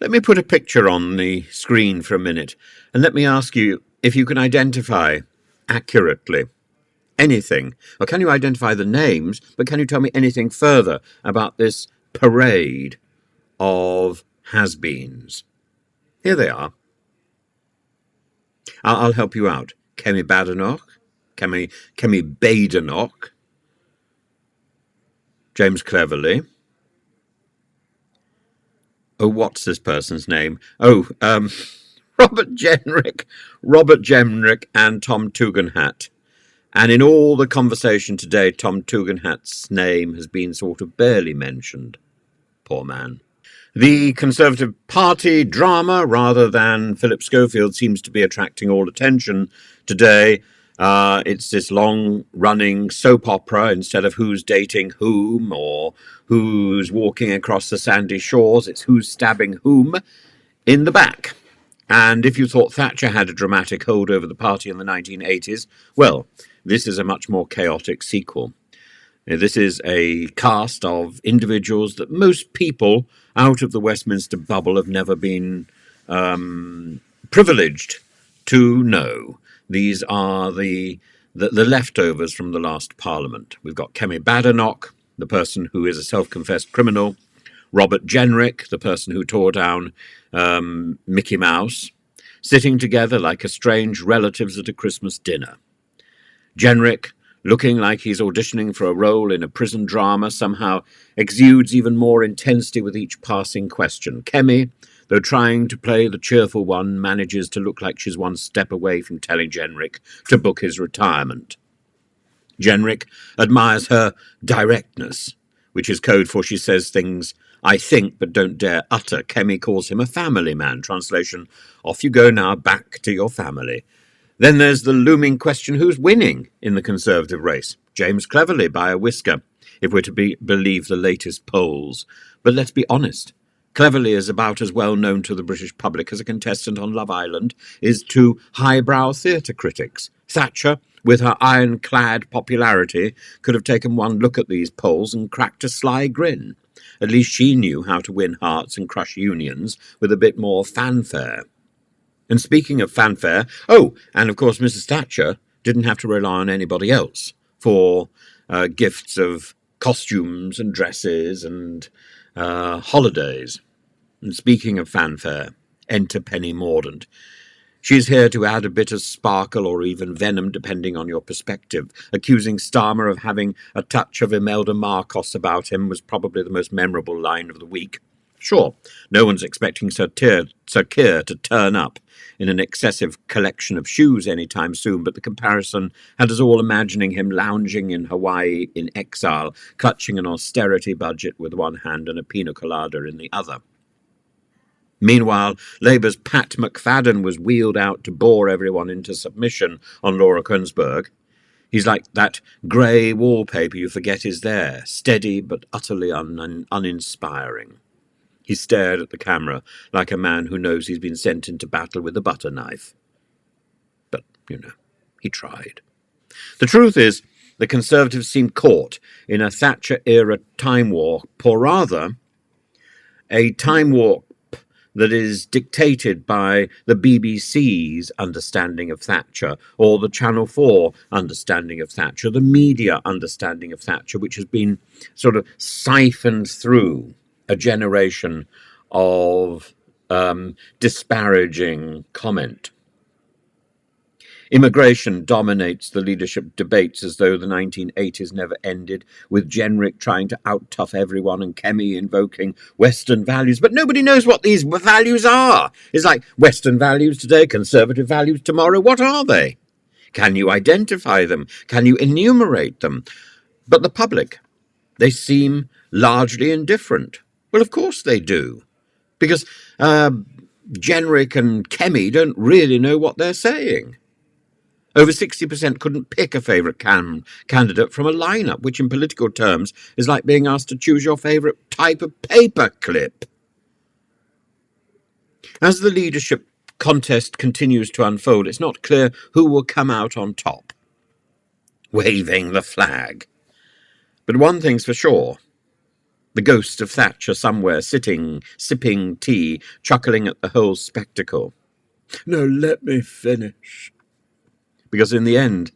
Let me put a picture on the screen for a minute, and let me ask you if you can identify accurately anything, or can you identify the names, but can you tell me anything further about this parade of has-beens? Here they are. I'll help you out. Kemi Badenoch, Kemi Badenoch, James Cleverly. Oh, what's this person's name? Oh, Robert Jenrick and Tom Tugendhat. And in all the conversation today, Tom Tugendhat's name has been sort of barely mentioned. Poor man. The Conservative Party drama, rather than Philip Schofield, seems to be attracting all attention today. It's this long-running soap opera instead of who's dating whom or who's walking across the sandy shores. It's who's stabbing whom in the back. And if you thought Thatcher had a dramatic hold over the party in the 1980s, well, this is a much more chaotic sequel. This is a cast of individuals that most people out of the Westminster bubble have never been privileged to know. These are the leftovers from the last Parliament. We've got Kemi Badenoch, the person who is a self-confessed criminal, Robert Jenrick, the person who tore down Mickey Mouse, sitting together like estranged relatives at a Christmas dinner. Jenrick, looking like he's auditioning for a role in a prison drama, somehow exudes even more intensity with each passing question. Kemi, though trying to play the cheerful one, manages to look like she's one step away from telling Jenrick to book his retirement. Jenrick admires her directness, which is code for she says things I think but don't dare utter. Kemi calls him a family man. Translation, off you go now, back to your family. Then there's the looming question, who's winning in the Conservative race? James Cleverly by a whisker, if we're to believe the latest polls. But let's be honest, Cleverly is about as well known to the British public as a contestant on Love Island is to highbrow theatre critics. Thatcher, with her ironclad popularity, could have taken one look at these polls and cracked a sly grin. At least she knew how to win hearts and crush unions with a bit more fanfare. And speaking of fanfare, and of course Mrs. Thatcher didn't have to rely on anybody else for gifts of costumes and dresses and holidays. And speaking of fanfare, enter Penny Mordaunt. She's here to add a bit of sparkle or even venom, depending on your perspective. Accusing Starmer of having a touch of Imelda Marcos about him was probably the most memorable line of the week. Sure, no one's expecting Sir Keir to turn up in an excessive collection of shoes anytime soon, but the comparison had us all imagining him lounging in Hawaii in exile, clutching an austerity budget with one hand and a pina colada in the other. Meanwhile, Labour's Pat McFadden was wheeled out to bore everyone into submission on Laura Kuenssberg. He's like that grey wallpaper you forget is there, steady but utterly uninspiring. He stared at the camera like a man who knows he's been sent into battle with a butter knife. But, he tried. The truth is, the Conservatives seem caught in a Thatcher-era time warp, or rather, a time warp that is dictated by the BBC's understanding of Thatcher, or the Channel 4 understanding of Thatcher, the media understanding of Thatcher, which has been sort of siphoned through a generation of disparaging comment. Immigration dominates the leadership debates as though the 1980s never ended, with Jenrick trying to out-tough everyone and Kemi invoking Western values. But nobody knows what these values are. It's like Western values today, Conservative values tomorrow. What are they? Can you identify them? Can you enumerate them? But the public, they seem largely indifferent. Well, of course they do, because Jenrick and Kemi don't really know what they're saying. Over 60% couldn't pick a favourite candidate from a lineup, which in political terms is like being asked to choose your favourite type of paperclip. As the leadership contest continues to unfold, it's not clear who will come out on top, waving the flag. But one thing's for sure. The ghost of Thatcher somewhere sitting, sipping tea, chuckling at the whole spectacle. No, let me finish. Because in the end,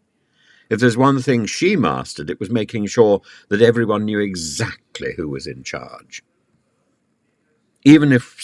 if there's one thing she mastered, it was making sure that everyone knew exactly who was in charge. Even if